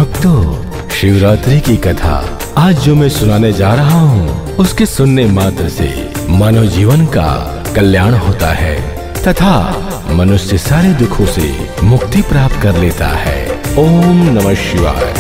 भक्तों, शिवरात्रि की कथा आज जो मैं सुनाने जा रहा हूँ, उसके सुनने मात्र से मानव जीवन का कल्याण होता है तथा मनुष्य सारे दुखों से मुक्ति प्राप्त कर लेता है। ओम नमः शिवाय।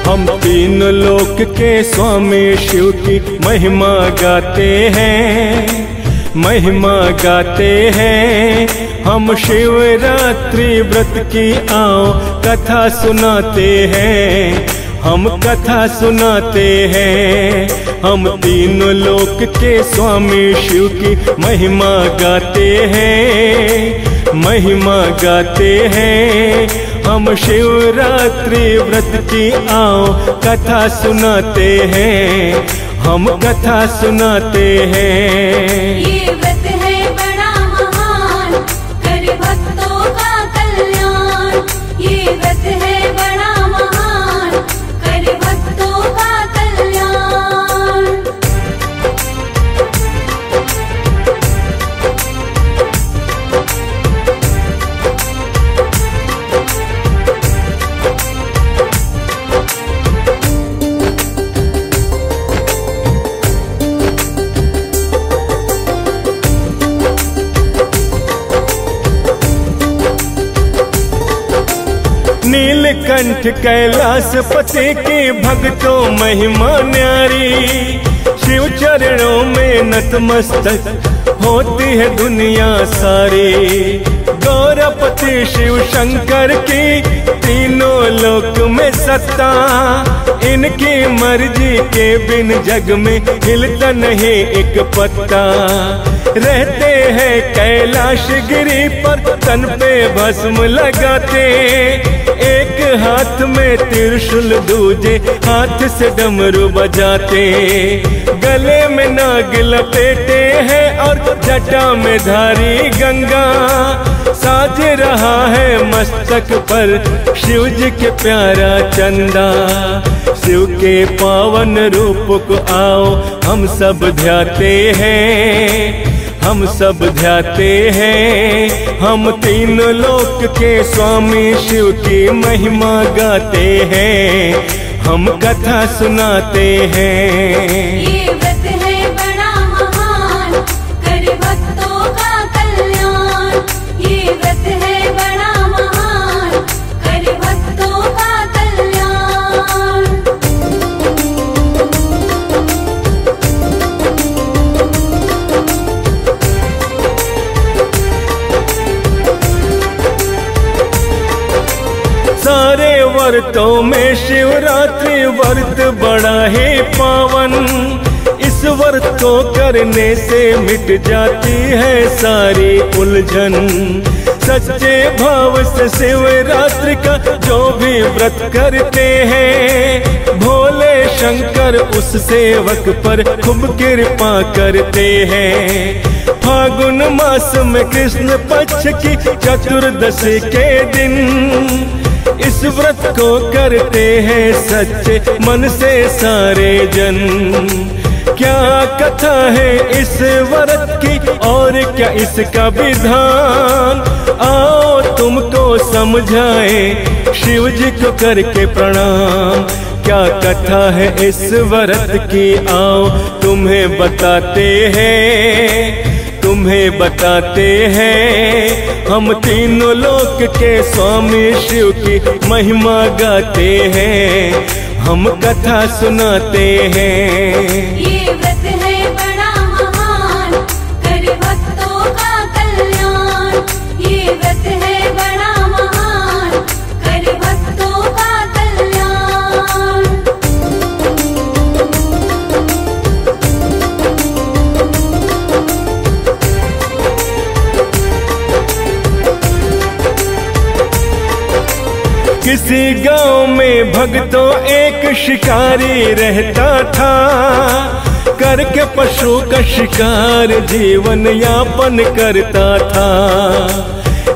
हम तीन लोक के स्वामी शिव की महिमा गाते हैं, महिमा गाते हैं। हम शिवरात्रि व्रत की आओ कथा सुनाते हैं, हम कथा सुनाते हैं। हम तीनों लोक के स्वामी शिव की महिमा गाते हैं, महिमा गाते हैं। हम शिवरात्रि व्रत की आओ कथा सुनाते हैं, हम कथा सुनाते हैं। ये व्रत है बड़ा महान, करे भक्तों का कल्याण। ये व्रत है बड़ा महान, करे भक्तों का कल्याण। नीलकंठ कैलाश पति की भक्तों महिमा न्यारी। शिव चरणों में नतमस्तक होती है दुनिया सारी। गौरपति शिव शंकर की तीनों लोक में सत्ता। इनकी मर्जी के बिन जग में हिलता नहीं एक पत्ता। रहते हैं कैलाश गिरी पर तन पे भस्म लगाते। एक हाथ में त्रिशूल दूजे हाथ से डमरू बजाते। गले में नाग लपेटे हैं और जटा में धारी गंगा। साज रहा है मस्तक पर शिव जी के प्यारा चंदा। शिव के पावन रूप को आओ हम सब ध्याते हैं, हम सब ध्याते हैं। हम तीन लोक के स्वामी शिव की महिमा गाते हैं, हम कथा सुनाते हैं। ये व्रत है बड़ा महान, करे भक्तों का कल्याण। ये व्रत है बड़ा महान, करे भक्तों का कल्याण। सारे व्रतों में शिवरात्रि व्रत बड़ा ही पावन। इस व्रत को करने से मिट जाती है सारी उलझन। सच्चे भाव से शिवरात्रि का जो भी व्रत करते हैं, भोले शंकर उस सेवक पर खूब कृपा करते हैं। फागुन मास में कृष्ण पक्ष की चतुर्दशी के दिन इस व्रत को करते हैं सच्चे मन से सारे जन। क्या कथा है इस व्रत की और क्या इसका विधान, आओ तुमको समझाए शिव जी को करके प्रणाम। क्या कथा है इस व्रत की आओ तुम्हें बताते हैं, तुम्हें बताते हैं। हम तीनों लोक के स्वामी शिव की महिमा गाते हैं, हम कथा सुनाते हैं। ये व्रत है बड़ा महान, करे भक्तों का कल्याण। ये व्रत है बड़ा महान, करे भक्तों का कल्याण। किसी गांव में भक्तों एक शिकारी रहता था। करके पशु का शिकार जीवन यापन करता था।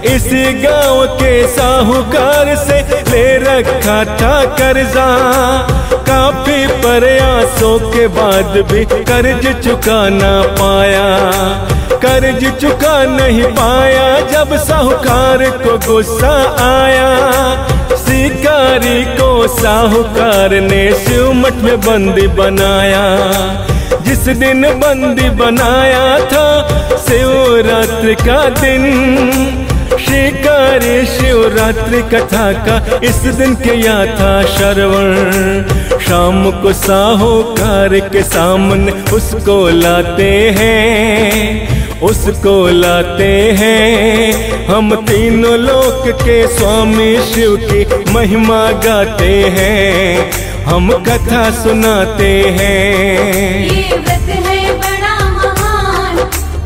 इसी गांव के साहूकार से ले रखा था कर्जा। काफी प्रयासों के बाद भी कर्ज चुका ना पाया। कर्ज चुका नहीं पाया जब साहूकार को गुस्सा आया। शिकारी को साहूकार ने शिव मठ में बंदी बनाया। जिस दिन बंदी बनाया था शिवरात्रि का दिन, शिकारी शिवरात्रि कथा का इस दिन किया था श्रवण। शाम को साहूकार के सामने उसको लाते हैं, उसको लाते हैं। हम तीनों लोक के स्वामी शिव की महिमा गाते हैं, हम कथा सुनाते हैं। ये व्रत है बड़ा महान,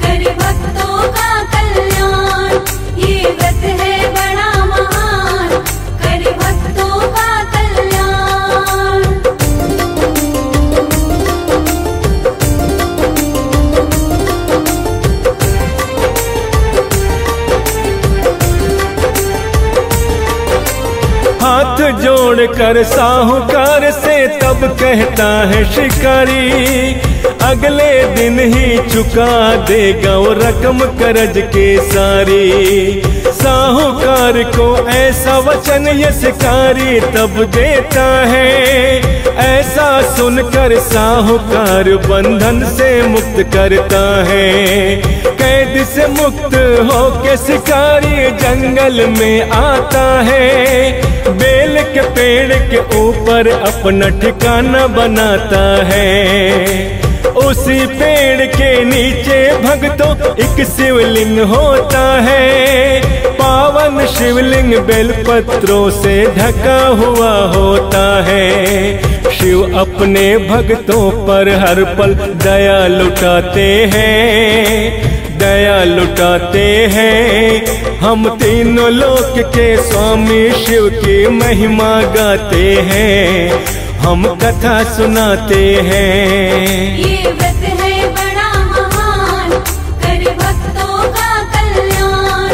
करे भक्तों का कल्याण। ये व्रत है बड़ा महान, करे भक्तों का कल्याण। हाथ जोड़कर साहूकार से तब कहता है शिकारी, अगले दिन ही चुका देगा वो रकम कर्ज के सारी। साहूकार को ऐसा वचन ये शिकारी तब देता है, ऐसा सुनकर साहूकार बंधन से मुक्त करता है। कैद से मुक्त होके शिकारी जंगल में आता है, बेल के पेड़ के ऊपर अपना ठिकाना बनाता है। उसी पेड़ के नीचे भक्तों एक शिवलिंग होता है, पावन शिवलिंग बेलपत्रों से ढका हुआ होता है। शिव अपने भक्तों पर हर पल दया लुटाते हैं, दया लुटाते हैं। हम तीनों लोक के स्वामी शिव की महिमा गाते हैं, हम कथा सुनाते हैं। ये व्रत है बड़ा महान, करे भक्तों का कल्याण।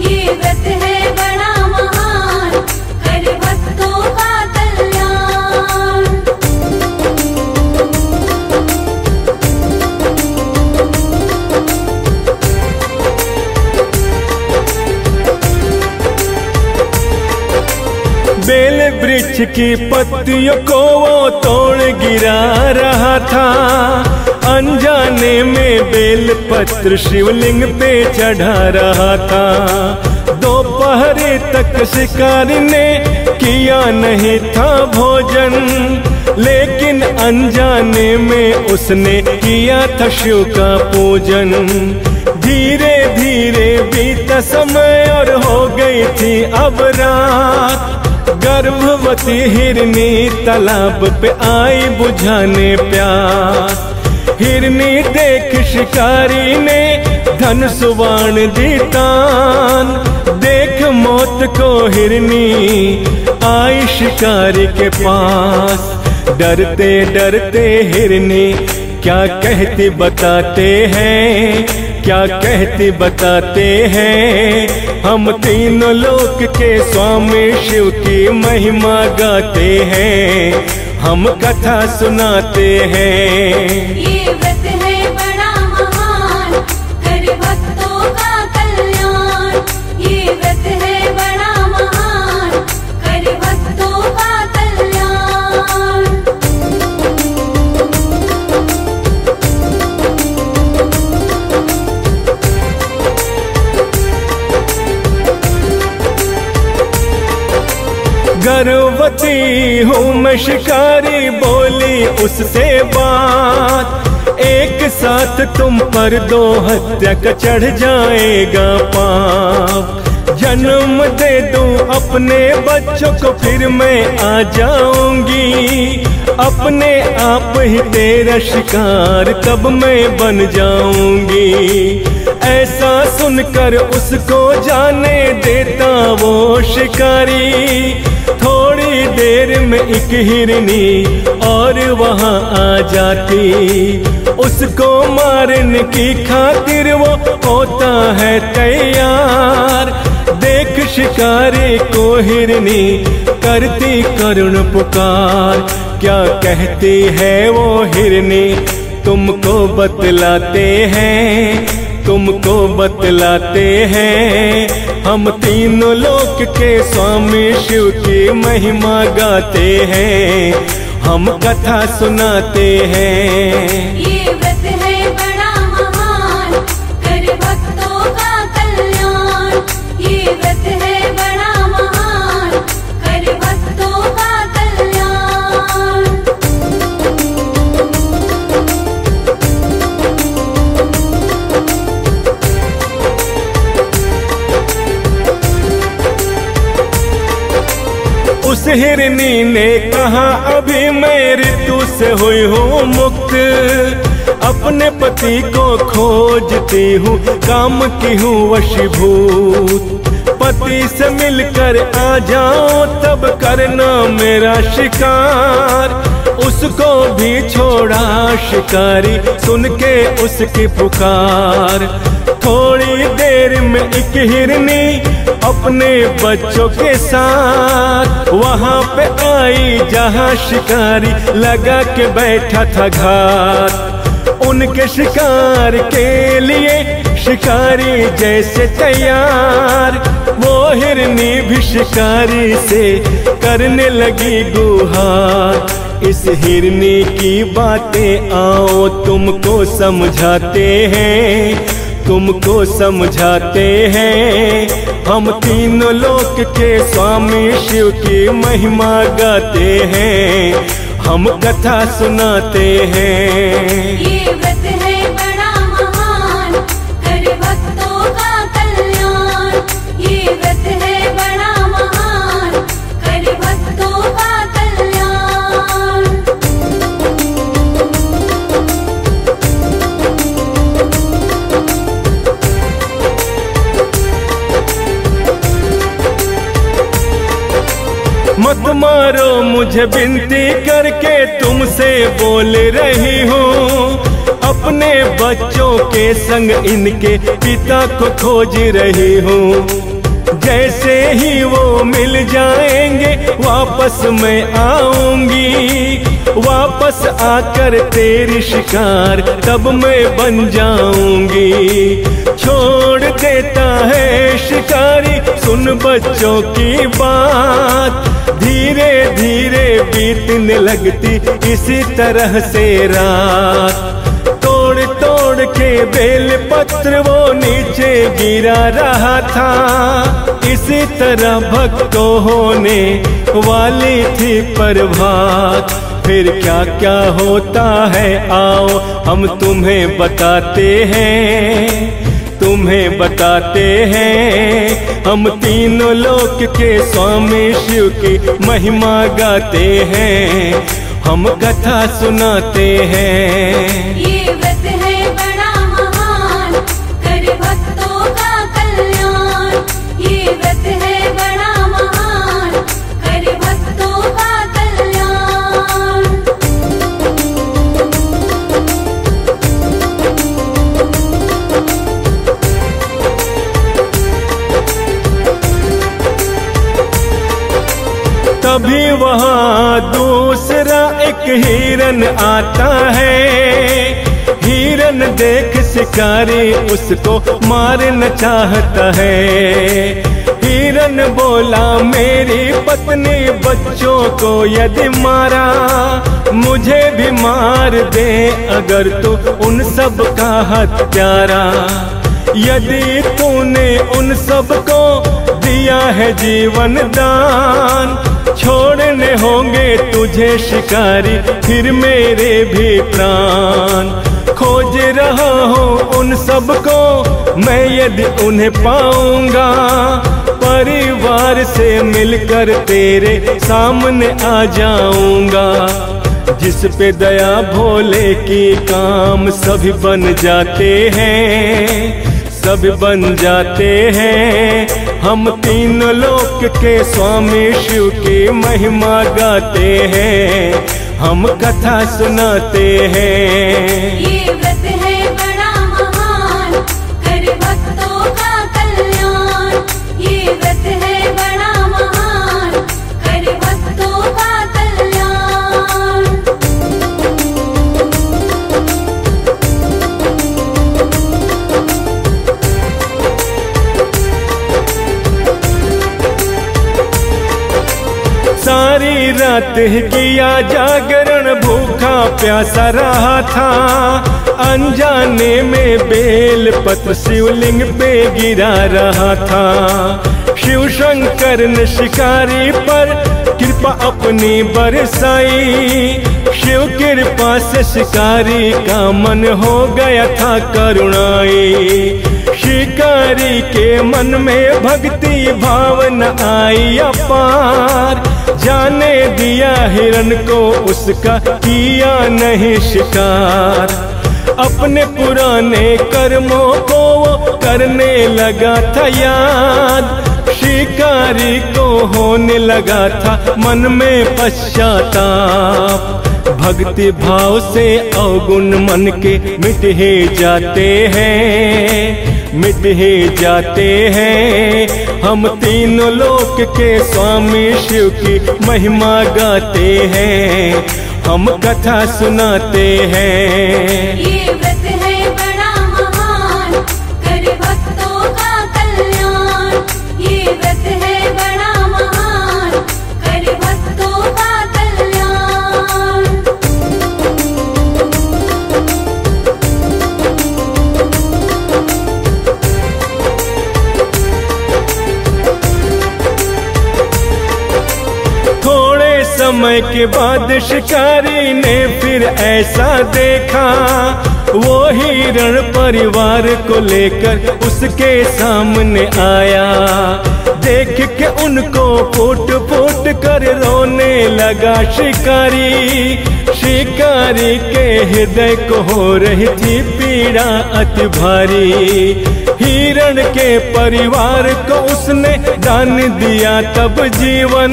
ये व्रत है बड़ा महान, करे भक्तों का कल्याण। बेल वृक्ष की पत्तियों को वो तोड़ गिरा रहा था, अनजाने में बेल पत्र शिवलिंग पे चढ़ा रहा था। दोपहर तक शिकारी ने किया नहीं था भोजन, लेकिन अनजाने में उसने किया था शिव का पूजन। धीरे धीरे बीता समय और हो गई थी अब रात, गर्भवती हिरनी तालाब पे आई बुझाने प्यास। हिरनी देख शिकारी ने धन सुवाण दी तान, देख मौत को हिरनी आई शिकारी के पास। डरते डरते हिरनी क्या कहती बताते हैं, क्या कहती बताते हैं। हम तीनों लोक के स्वामी शिव की महिमा गाते हैं, हम कथा सुनाते हैं। ये व्रत है बड़ा महान, करे भक्तों का कल्याण। ये व्रत है बड़ा महान, करे भक्तों का कल्याण। गर्भवती हूँ मैं शिकारी बोली उससे बात, एक साथ तुम पर 2 हत्या का चढ़ जाएगा पाप। जन्म दे दूं अपने बच्चों को फिर मैं आ जाऊंगी, अपने आप ही तेरा शिकार तब मैं बन जाऊंगी। ऐसा सुनकर उसको जाने देता वो शिकारी, थोड़ी देर में एक हिरनी और वहां आ जाती। उसको मारने की खातिर वो होता है तैयार। देख शिकारी को हिरनी करती करुण पुकार, क्या कहती है वो हिरनी तुमको बतलाते हैं। तुमको बतलाते हैं। हम तीनों लोक के स्वामी शिव की महिमा गाते हैं, हम कथा सुनाते हैं। ये व्रत है बड़ा महान, कर भक्तों का कल्याण। ये व्रत है बड़ा महान, कर भक्तों का कल्याण। उस हिरनी ने कहा अभी मैं ऋतु से हुई हूँ मुक्त, अपने पति को खोजती हूँ, काम की हूँ वशीभूत। पति से मिलकर आ जाओ तब करना मेरा शिकार। उसको भी छोड़ा शिकारी, सुन के उसकी पुकार। थोड़ी देर में एक हिरनी अपने बच्चों के साथ वहां पे आई जहां शिकारी लगा के बैठा था घात। उनके शिकार के लिए शिकारी जैसे तैयार, वो हिरनी भी शिकारी से करने लगी गुहार। इस हिरनी की बातें आओ तुमको समझाते हैं, तुमको समझाते हैं। हम तीनों लोक के स्वामी शिव की महिमा गाते हैं, हम कथा सुनाते हैं। ये व्रत है बड़ा महान, कर भक्तों का कल्याण। ये व्रत है बड़ा महान, कर भक्तों का कल्याण। मत मारो मुझे विनती करके तुमसे बोल रही हूँ, अपने बच्चों के संग इनके पिता को खोज रही हूँ। जैसे ही वो मिल जाएंगे वापस मैं आऊंगी, वापस आकर तेरी शिकार तब मैं बन जाऊंगी। छोड़ देता है शिकारी सुन बच्चों की बात, धीरे धीरे बीतने लगती इसी तरह से रात। तोड़ तोड़ के बेल पत्र वो नीचे गिरा रहा था, इसी तरह भक्तों होने वाली थी प्रभात। फिर क्या क्या होता है आओ हम तुम्हें बताते हैं, तुम्हें बताते हैं। हम तीनों लोक के स्वामी शिव की महिमा गाते हैं, हम कथा सुनाते हैं। ये व्रत है बड़ा महान, कर भक्तों का कल्याण। ये व्रत है बड़ा महान, कर भक्तों का कल्याण। तभी वहाँ दूसरा एक हिरन आता है। हिरन देख शिकारी उसको मारना चाहता है। हिरन बोला मेरी पत्नी बच्चों को यदि मारा, मुझे भी मार दे अगर तू उन सब का हत्यारा। यदि तूने उन सब को दिया है जीवन दान, छोड़ने होंगे तुझे शिकारी फिर मेरे भी प्राण। खोज रहा हूँ उन सब को मैं, यदि उन्हें पाऊंगा परिवार से मिलकर तेरे सामने आ जाऊंगा। जिस पे दया भोले की काम सभी बन जाते हैं, सब बन जाते हैं। हम तीन लोक के स्वामी शिव की महिमा गाते हैं, हम कथा सुनाते हैं। ये व्रत है बड़ा महान, कर भक्तों का कल्याण। ये व्रत है बड़ा महान, कर भक्तों का कल्याण। रात ही किया जागरण, भूखा प्यासा रहा था। अनजाने में बेल पत्र शिवलिंग पे गिरा रहा था। शिव शंकर ने शिकारी पर कृपा अपनी बरसाई। शिव कृपा से शिकारी का मन हो गया था करुणाई। शिकारी के मन में भक्ति भावना आई अपार। जाने दिया हिरण को उसका किया नहीं शिकार। अपने पुराने कर्मों को वो करने लगा था याद। शिकारी को होने लगा था मन में पश्चाताप। भक्ति भाव से अवगुण मन के मिट ही जाते हैं, मिट ही जाते हैं। हम तीनों लोक के स्वामी शिव की महिमा गाते हैं, हम कथा सुनाते हैं। ये व्रत है बड़ा महान, करे भक्तों का कल्याण। ये व्रत है बड़ा महान, करे भक्तों का कल्याण। थोड़े समय के बाद शिकारी ने फिर ऐसा देखा। वो हिरण परिवार को लेकर उसके सामने आया। देख के उनको फूट फूट कर रोने लगा शिकारी। शिकारी के हृदय को हो रही थी पीड़ा अति भारी। हिरण के परिवार को उसने दान दिया तब जीवन।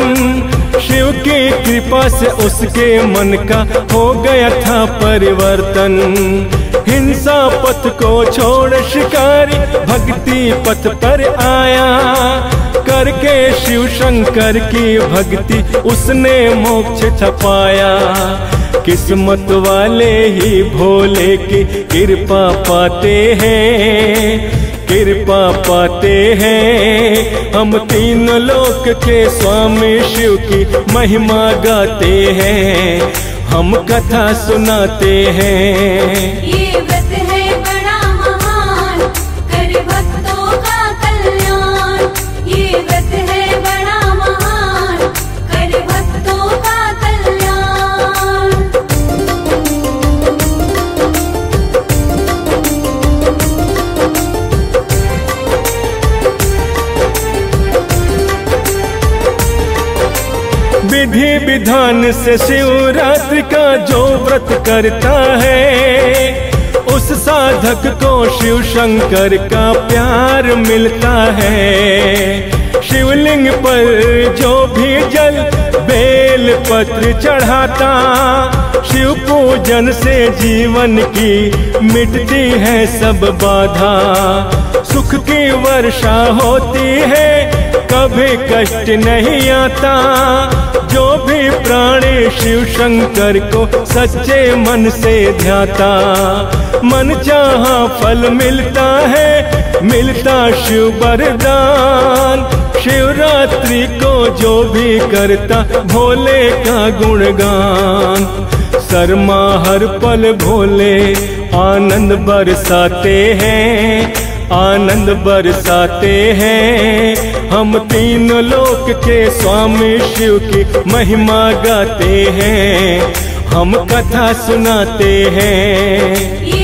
शिव की कृपा से उसके मन का हो गया था परिवर्तन। हिंसा पथ को छोड़ शिकारी भक्ति पथ पर आया। करके शिव शंकर की भक्ति उसने मोक्ष छपाया। किस्मत वाले ही भोले की कृपा पाते हैं, कृपा पाते हैं। हम तीन लोक के स्वामी शिव की महिमा गाते हैं, हम कथा सुनाते हैं। ये व्रत है बड़ा महान, करे भक्तों का कल्याण। ये व्रत है बड़ा महान, करे भक्तों का कल्याण। विधि विधान से शिवरात्रि का जो व्रत करता है, उस साधक को शिव शंकर का प्यार मिलता है। शिवलिंग पर जो भी जल बेल पत्र चढ़ाता, शिव पूजन से जीवन की मिटती है सब बाधा। सुख की वर्षा होती है, कभी कष्ट नहीं आता। जो भी प्राणी शिव शंकर को सच्चे मन से ध्याता, मन चाहा फल मिलता है, मिलता शिव वरदान। शिवरात्रि को जो भी करता भोले का गुणगान। शर्मा हर पल भोले आनंद बरसाते हैं, आनंद बरसाते हैं। हम तीन लोक के स्वामी शिव की महिमा गाते हैं, हम कथा सुनाते हैं।